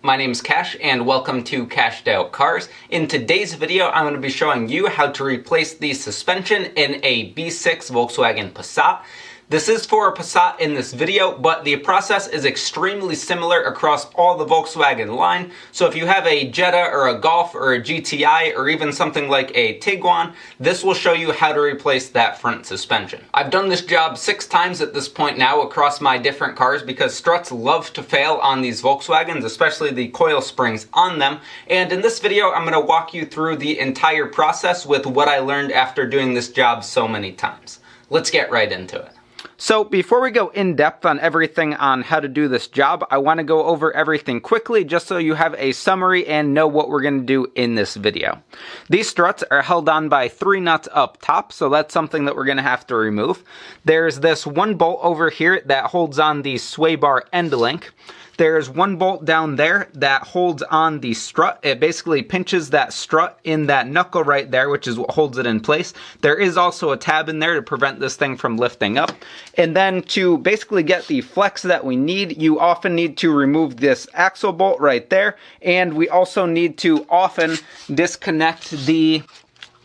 my name's Cash and welcome to CashedOutCars. In today's video, I'm going to be showing you how to replace the suspension in a B6 Volkswagen Passat. This is for a Passat in this video, but the process is extremely similar across all the Volkswagen line. So if you have a Jetta or a Golf or a GTI or even something like a Tiguan, this will show you how to replace that front suspension. I've done this job 6 times at this point now across my different cars because struts love to fail on these Volkswagens, especially the coil springs on them. And in this video, I'm going to walk you through the entire process with what I learned after doing this job so many times. Let's get right into it. So before we go in depth on everything on how to do this job, I want to go over everything quickly just so you have a summary and know what we're going to do in this video. These struts are held on by 3 nuts up top, so that's something that we're going to have to remove. There's this one bolt over here that holds on the sway bar end link. There's one bolt down there that holds on the strut. It basically pinches that strut in that knuckle right there, which is what holds it in place. There is also a tab in there to prevent this thing from lifting up. And then to basically get the flex that we need, you often need to remove this axle bolt right there. And we also need to often disconnect the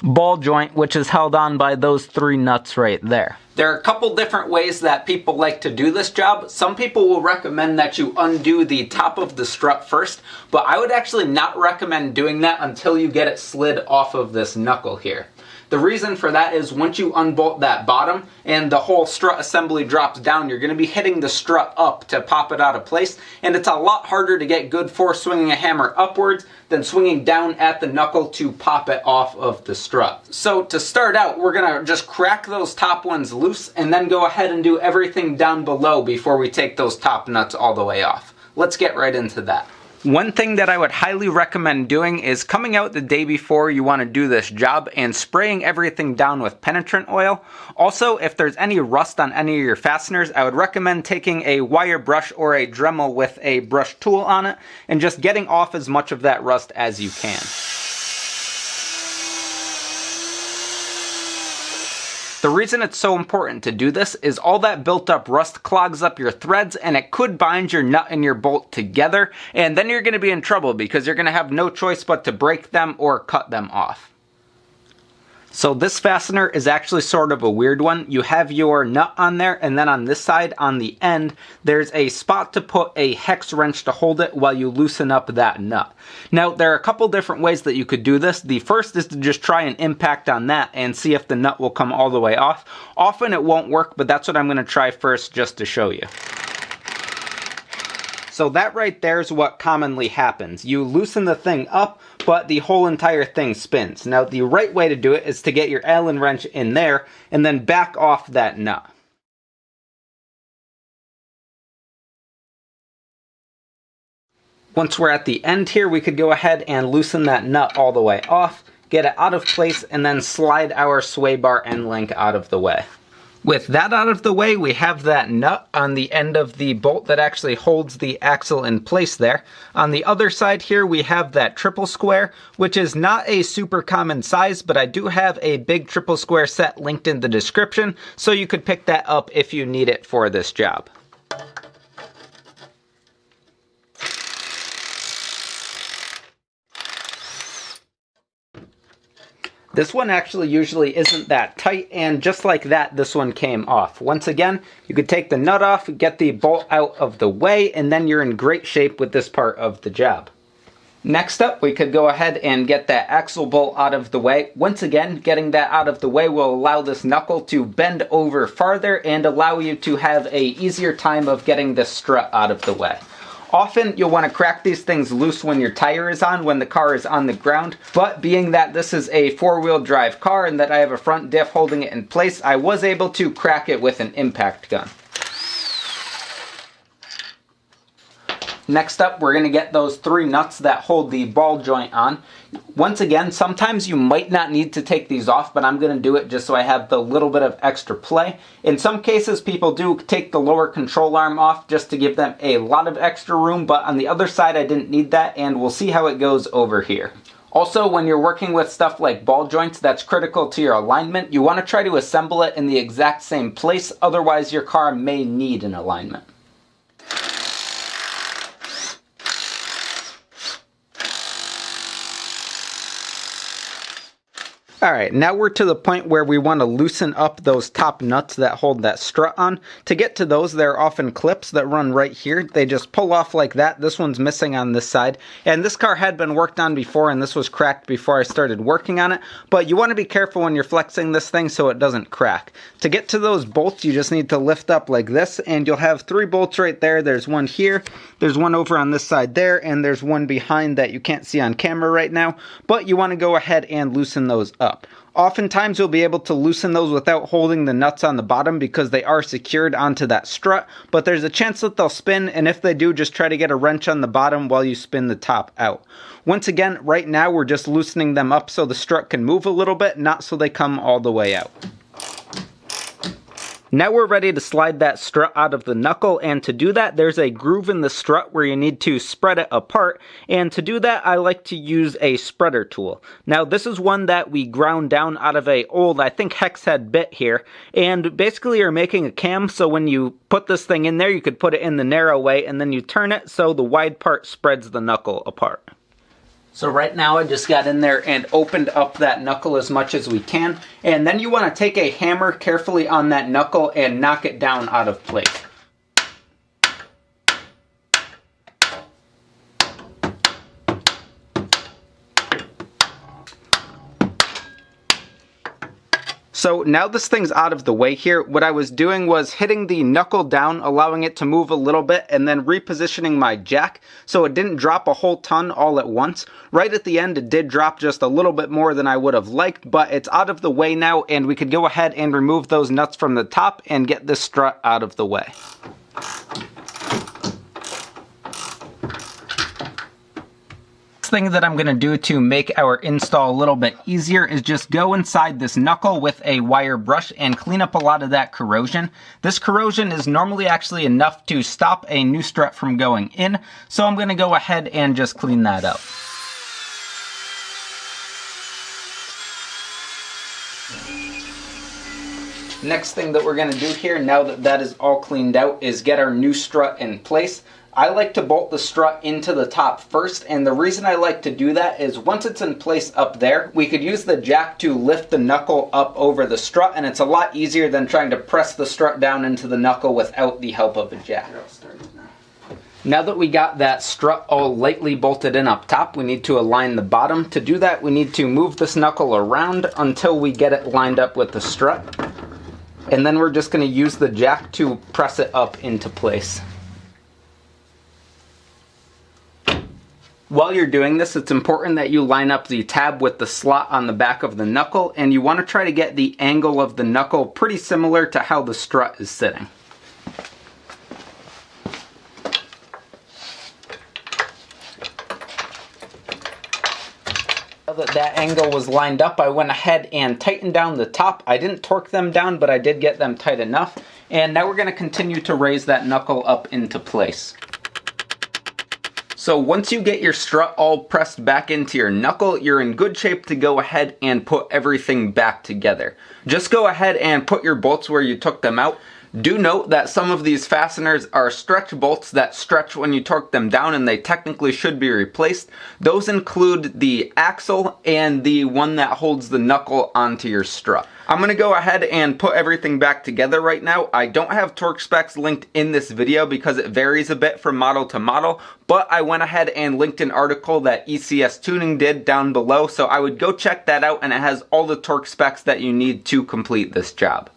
ball joint, which is held on by those 3 nuts right there. There are a couple different ways that people like to do this job. Some people will recommend that you undo the top of the strut first, but I would actually not recommend doing that until you get it slid off of this knuckle here. The reason for that is once you unbolt that bottom and the whole strut assembly drops down, you're going to be hitting the strut up to pop it out of place, and it's a lot harder to get good force swinging a hammer upwards than swinging down at the knuckle to pop it off of the strut. So to start out, we're going to just crack those top ones loose and then go ahead and do everything down below before we take those top nuts all the way off. Let's get right into that. One thing that I would highly recommend doing is coming out the day before you want to do this job and spraying everything down with penetrant oil. Also, if there's any rust on any of your fasteners, I would recommend taking a wire brush or a Dremel with a brush tool on it and just getting off as much of that rust as you can. The reason it's so important to do this is all that built up rust clogs up your threads and it could bind your nut and your bolt together, and then you're going to be in trouble because you're going to have no choice but to break them or cut them off. So this fastener is actually sort of a weird one. You have your nut on there, and then on this side, on the end, there's a spot to put a hex wrench to hold it while you loosen up that nut. Now, there are a couple different ways that you could do this. The first is to just try an impact on that and see if the nut will come all the way off. Often it won't work, but that's what I'm going to try first just to show you. So that right there is what commonly happens. You loosen the thing up, but the whole entire thing spins. Now the right way to do it is to get your Allen wrench in there and then back off that nut. Once we're at the end here, we could go ahead and loosen that nut all the way off, get it out of place, and then slide our sway bar end link out of the way. With that out of the way, we have that nut on the end of the bolt that actually holds the axle in place there. On the other side here, we have that triple square, which is not a super common size, but I do have a big triple square set linked in the description, so you could pick that up if you need it for this job. This one actually usually isn't that tight, and just like that, this one came off. Once again, you could take the nut off, get the bolt out of the way, and then you're in great shape with this part of the job. Next up, we could go ahead and get that axle bolt out of the way. Once again, getting that out of the way will allow this knuckle to bend over farther and allow you to have an easier time of getting this strut out of the way. Often you'll want to crack these things loose when your tire is on, when the car is on the ground, but being that this is a 4-wheel drive car and that I have a front diff holding it in place, I was able to crack it with an impact gun. Next up, we're going to get those 3 nuts that hold the ball joint on. Once again, sometimes you might not need to take these off, but I'm going to do it just so I have the little bit of extra play. In some cases, people do take the lower control arm off just to give them a lot of extra room, but on the other side, I didn't need that, and we'll see how it goes over here. Also, when you're working with stuff like ball joints that's critical to your alignment, you want to try to assemble it in the exact same place, otherwise your car may need an alignment. Alright, now we're to the point where we want to loosen up those top nuts that hold that strut on. To get to those, there are often clips that run right here. They just pull off like that. This one's missing on this side. And this car had been worked on before, and this was cracked before I started working on it. But you want to be careful when you're flexing this thing so it doesn't crack. To get to those bolts, you just need to lift up like this, and you'll have 3 bolts right there. There's one here, there's one over on this side there, and there's one behind that you can't see on camera right now. But you want to go ahead and loosen those up. Oftentimes you'll be able to loosen those without holding the nuts on the bottom because they are secured onto that strut, but there's a chance that they'll spin, and if they do, just try to get a wrench on the bottom while you spin the top out. Once again, right now we're just loosening them up so the strut can move a little bit, not so they come all the way out. Now we're ready to slide that strut out of the knuckle, and to do that there's a groove in the strut where you need to spread it apart, and to do that I like to use a spreader tool. Now this is one that we ground down out of a old, I think, hex head bit here, and basically you're making a cam, so when you put this thing in there you could put it in the narrow way and then you turn it so the wide part spreads the knuckle apart. So right now I just got in there and opened up that knuckle as much as we can, and then you want to take a hammer carefully on that knuckle and knock it down out of place. So now this thing's out of the way here. What I was doing was hitting the knuckle down, allowing it to move a little bit, and then repositioning my jack so it didn't drop a whole ton all at once. Right at the end it did drop just a little bit more than I would have liked, but it's out of the way now, and we could go ahead and remove those nuts from the top and get this strut out of the way. Thing that I'm going to do to make our install a little bit easier is just go inside this knuckle with a wire brush and clean up a lot of that corrosion. This corrosion is normally actually enough to stop a new strut from going in, so I'm going to go ahead and just clean that up. Next thing that we're going to do here, now that that is all cleaned out, is get our new strut in place. I like to bolt the strut into the top first, and the reason I like to do that is once it's in place up there, we could use the jack to lift the knuckle up over the strut, and it's a lot easier than trying to press the strut down into the knuckle without the help of a jack. Now that we got that strut all lightly bolted in up top, we need to align the bottom. To do that, we need to move this knuckle around until we get it lined up with the strut, and then we're just going to use the jack to press it up into place. While you're doing this, it's important that you line up the tab with the slot on the back of the knuckle, and you want to try to get the angle of the knuckle pretty similar to how the strut is sitting. Now that that angle was lined up, I went ahead and tightened down the top. I didn't torque them down, but I did get them tight enough. And now we're going to continue to raise that knuckle up into place. So once you get your strut all pressed back into your knuckle, you're in good shape to go ahead and put everything back together. Just go ahead and put your bolts where you took them out. Do note that some of these fasteners are stretch bolts that stretch when you torque them down, and they technically should be replaced. Those include the axle and the one that holds the knuckle onto your strut. I'm going to go ahead and put everything back together right now. I don't have torque specs linked in this video because it varies a bit from model to model, but I went ahead and linked an article that ECS Tuning did down below, so I would go check that out, and it has all the torque specs that you need to complete this job.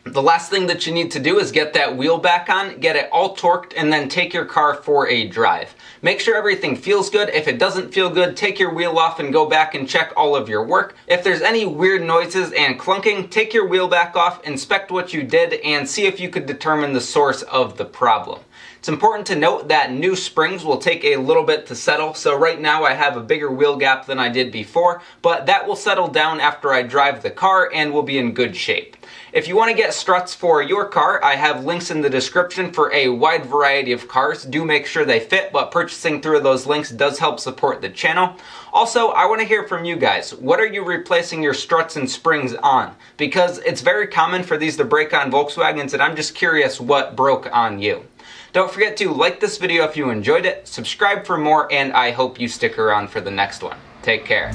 The last thing that you need to do is get that wheel back on, get it all torqued, and then take your car for a drive. Make sure everything feels good. If it doesn't feel good, take your wheel off and go back and check all of your work. If there's any weird noises and clunking, take your wheel back off, inspect what you did, and see if you could determine the source of the problem. It's important to note that new springs will take a little bit to settle, so right now I have a bigger wheel gap than I did before, but that will settle down after I drive the car and will be in good shape. If you want to get struts for your car, I have links in the description for a wide variety of cars. Do make sure they fit, but purchasing through those links does help support the channel. Also, I want to hear from you guys. What are you replacing your struts and springs on? Because it's very common for these to break on Volkswagens, and I'm just curious what broke on you. Don't forget to like this video if you enjoyed it, subscribe for more, and I hope you stick around for the next one. Take care.